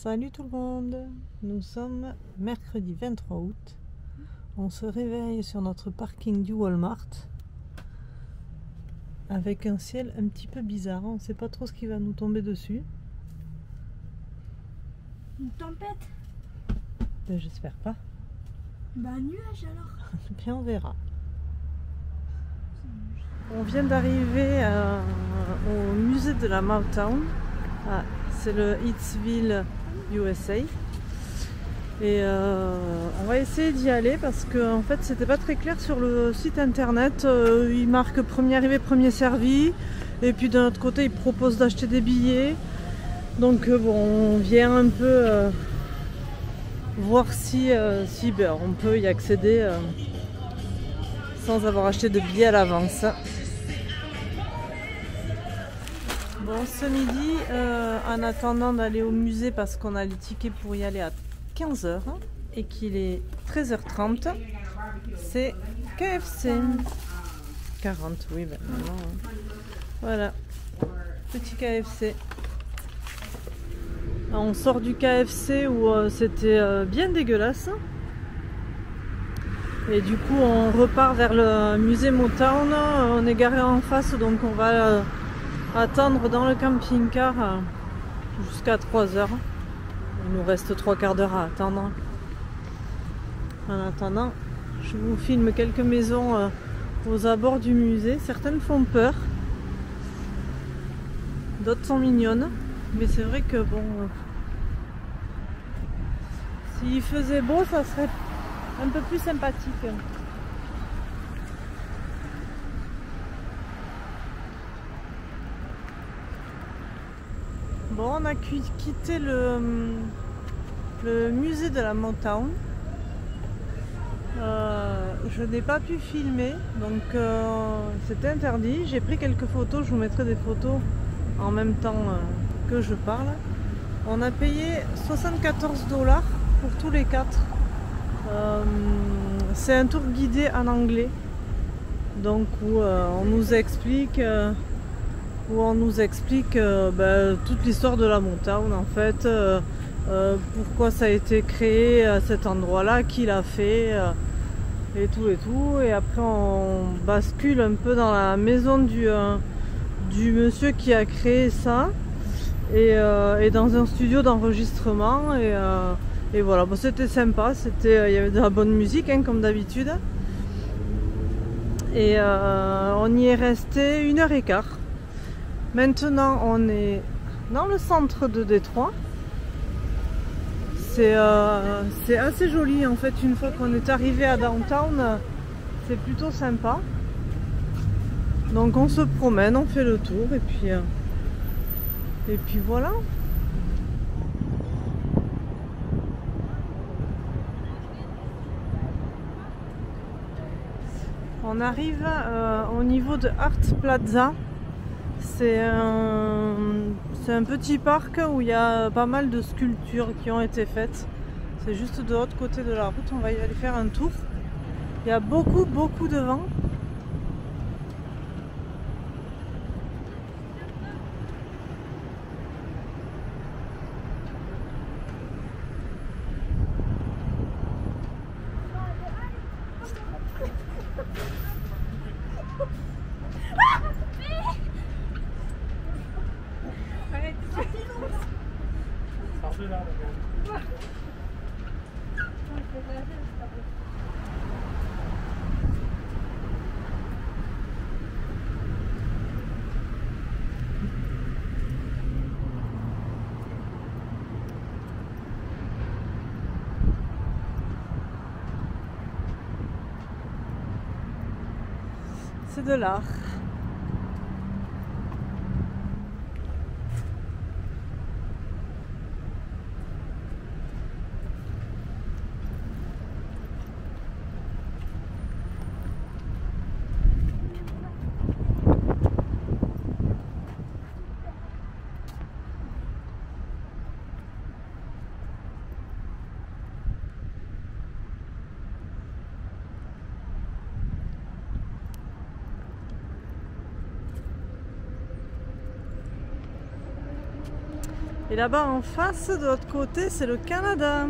Salut tout le monde, nous sommes mercredi 23 août. On se réveille sur notre parking du Walmart avec un ciel un petit peu bizarre. On ne sait pas trop ce qui va nous tomber dessus. Une tempête? Ben, j'espère pas. Bah un nuage alors. Bien on verra. On vient d'arriver au musée de la Motown. Ah, c'est le Hitsville, USA. Et on va essayer d'y aller parce que en fait c'était pas très clair sur le site internet. Il marque premier arrivé, premier servi. Et puis d'un autre côté il propose d'acheter des billets. Donc bon, on vient un peu voir si ben, on peut y accéder sans avoir acheté de billets à l'avance. Bon, ce midi, en attendant d'aller au musée parce qu'on a les tickets pour y aller à 15h et qu'il est 13h30, c'est KFC. 40, oui, ben non. Voilà, petit KFC. On sort du KFC où c'était bien dégueulasse. Et du coup, on repart vers le musée Motown. On est garé en face, donc on va attendre dans le camping-car jusqu'à 3h. Il nous reste 3/4 d'heure à attendre. En attendant, je vous filme quelques maisons aux abords du musée. Certaines font peur, d'autres sont mignonnes. Mais c'est vrai que bon, s'il faisait beau, ça serait un peu plus sympathique. Bon, on a quitté le musée de la Motown. Je n'ai pas pu filmer, donc c'était interdit. J'ai pris quelques photos, je vous mettrai des photos en même temps que je parle. On a payé 74 $ pour tous les 4. C'est un tour guidé en anglais, donc où on nous explique ben, toute l'histoire de la Motown en fait, pourquoi ça a été créé à cet endroit-là, qui l'a fait, et tout et tout. Et après on bascule un peu dans la maison du monsieur qui a créé ça, et dans un studio d'enregistrement, et voilà, bon, c'était sympa, il y avait de la bonne musique hein, comme d'habitude, et on y est resté 1h15. Maintenant on est dans le centre de Détroit. C'est assez joli en fait. Une fois qu'on est arrivé à Downtown, c'est plutôt sympa. Donc on se promène, on fait le tour, et puis voilà. On arrive au niveau de Art Plaza. C'est un petit parc où il y a pas mal de sculptures qui ont été faites. C'est juste de l'autre côté de la route, on va y aller faire un tour. Il y a beaucoup de vent. C'est de l'art. Et là-bas en face, de l'autre côté, c'est le Canada.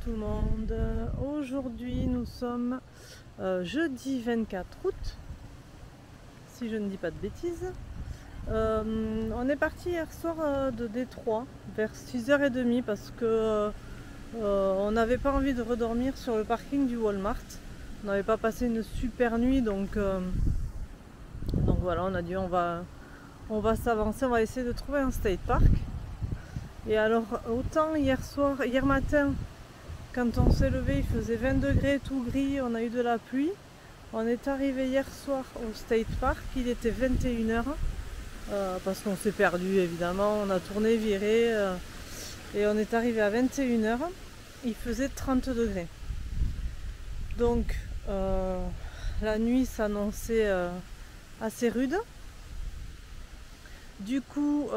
Tout le monde, aujourd'hui nous sommes jeudi 24 août, si je ne dis pas de bêtises. On est parti hier soir de Détroit vers 6h30 parce que on n'avait pas envie de redormir sur le parking du Walmart. On n'avait pas passé une super nuit, donc voilà, on a dit on va s'avancer, on va essayer de trouver un state park. Et alors autant hier matin, quand on s'est levé, il faisait 20 degrés, tout gris, on a eu de la pluie. On est arrivé hier soir au State Park, il était 21h, parce qu'on s'est perdu évidemment, on a tourné, viré, et on est arrivé à 21h, il faisait 30 degrés. Donc la nuit s'annonçait assez rude. Du coup,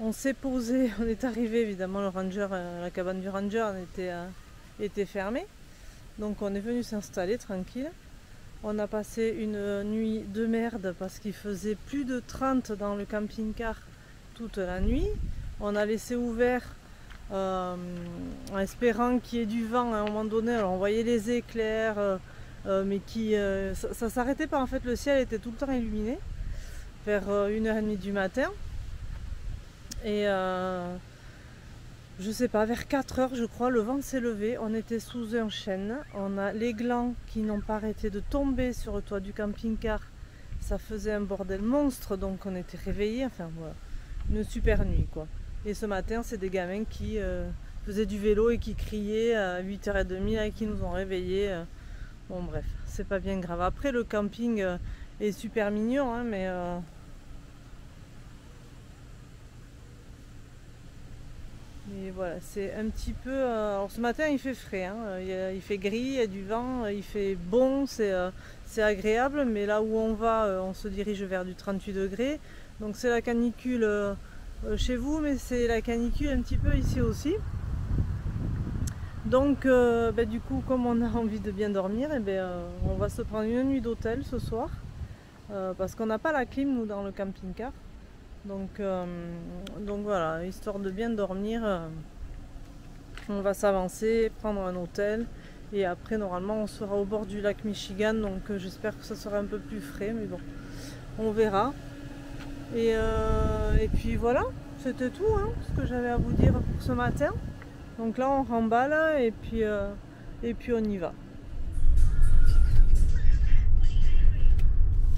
on s'est posé, on est arrivé évidemment, le ranger, la cabane du ranger était fermée. Donc on est venu s'installer tranquille. On a passé une nuit de merde parce qu'il faisait plus de 30 dans le camping-car toute la nuit. On a laissé ouvert en espérant qu'il y ait du vent à un moment donné. Alors on voyait les éclairs, mais ça s'arrêtait pas en fait, le ciel était tout le temps illuminé vers 1h30 du matin. Et je sais pas, vers 4h je crois, le vent s'est levé, on était sous un chêne, on a les glands qui n'ont pas arrêté de tomber sur le toit du camping-car, ça faisait un bordel monstre, donc on était réveillés, enfin voilà, une super nuit quoi. Et ce matin c'est des gamins qui faisaient du vélo et qui criaient à 8h30 et qui nous ont réveillés. Bon bref, c'est pas bien grave. Après le camping est super mignon, hein, mais voilà, c'est un petit peu... alors ce matin il fait frais, hein, il fait gris, il y a du vent, il fait bon, c'est agréable, mais là où on va, on se dirige vers du 38 degrés. Donc c'est la canicule chez vous, mais c'est la canicule un petit peu ici aussi. Donc du coup, comme on a envie de bien dormir, on va se prendre une nuit d'hôtel ce soir, parce qu'on n'a pas la clim nous dans le camping-car. Donc voilà, histoire de bien dormir, on va s'avancer, prendre un hôtel et après normalement on sera au bord du lac Michigan, donc j'espère que ça sera un peu plus frais, mais bon, on verra. Et puis voilà, c'était tout hein, ce que j'avais à vous dire pour ce matin. Donc là on remballe et puis on y va.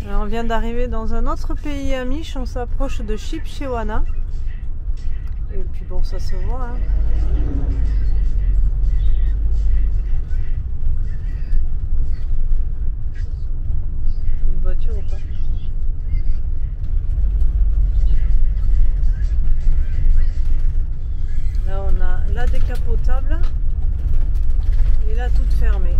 Alors on vient d'arriver dans un autre pays amish, on s'approche de Shipshewana. Et puis bon, ça se voit. Hein. Une voiture ou pas? Là on a la décapotable et là toute fermée.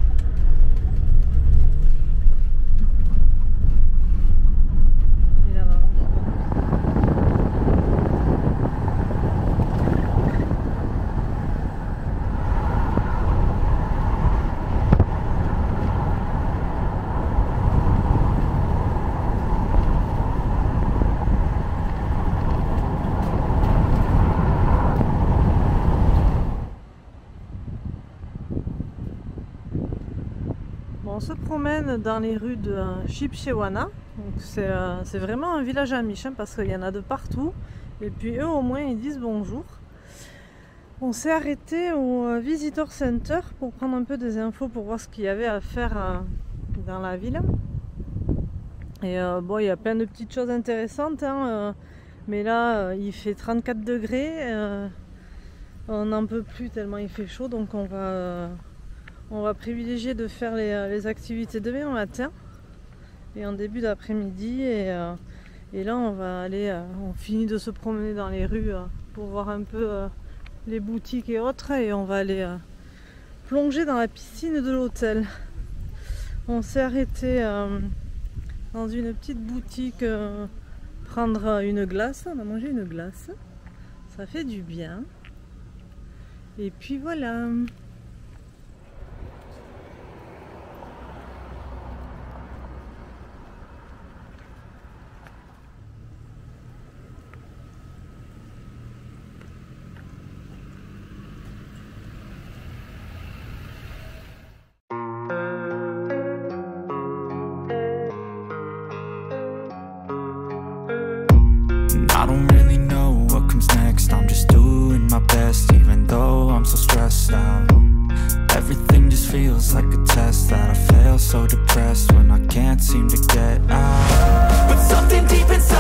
On se promène dans les rues de Shipshewana. C'est vraiment un village amish hein, parce qu'il y en a de partout. Et puis eux au moins ils disent bonjour. On s'est arrêté au Visitor Center pour prendre un peu des infos pour voir ce qu'il y avait à faire dans la ville. Et bon, il y a plein de petites choses intéressantes, hein, mais là il fait 34 degrés, on n'en peut plus tellement il fait chaud, donc on va privilégier de faire les activités demain matin et en début d'après-midi. Et là on va aller, on finit de se promener dans les rues pour voir un peu les boutiques et autres, et on va aller plonger dans la piscine de l'hôtel. On s'est arrêté dans une petite boutique prendre une glace. On a mangé une glace, ça fait du bien. Et puis voilà. I don't really know what comes next. I'm just doing my best, even though I'm so stressed out. Everything just feels like a test that I fail, so depressed when I can't seem to get out. But something deep inside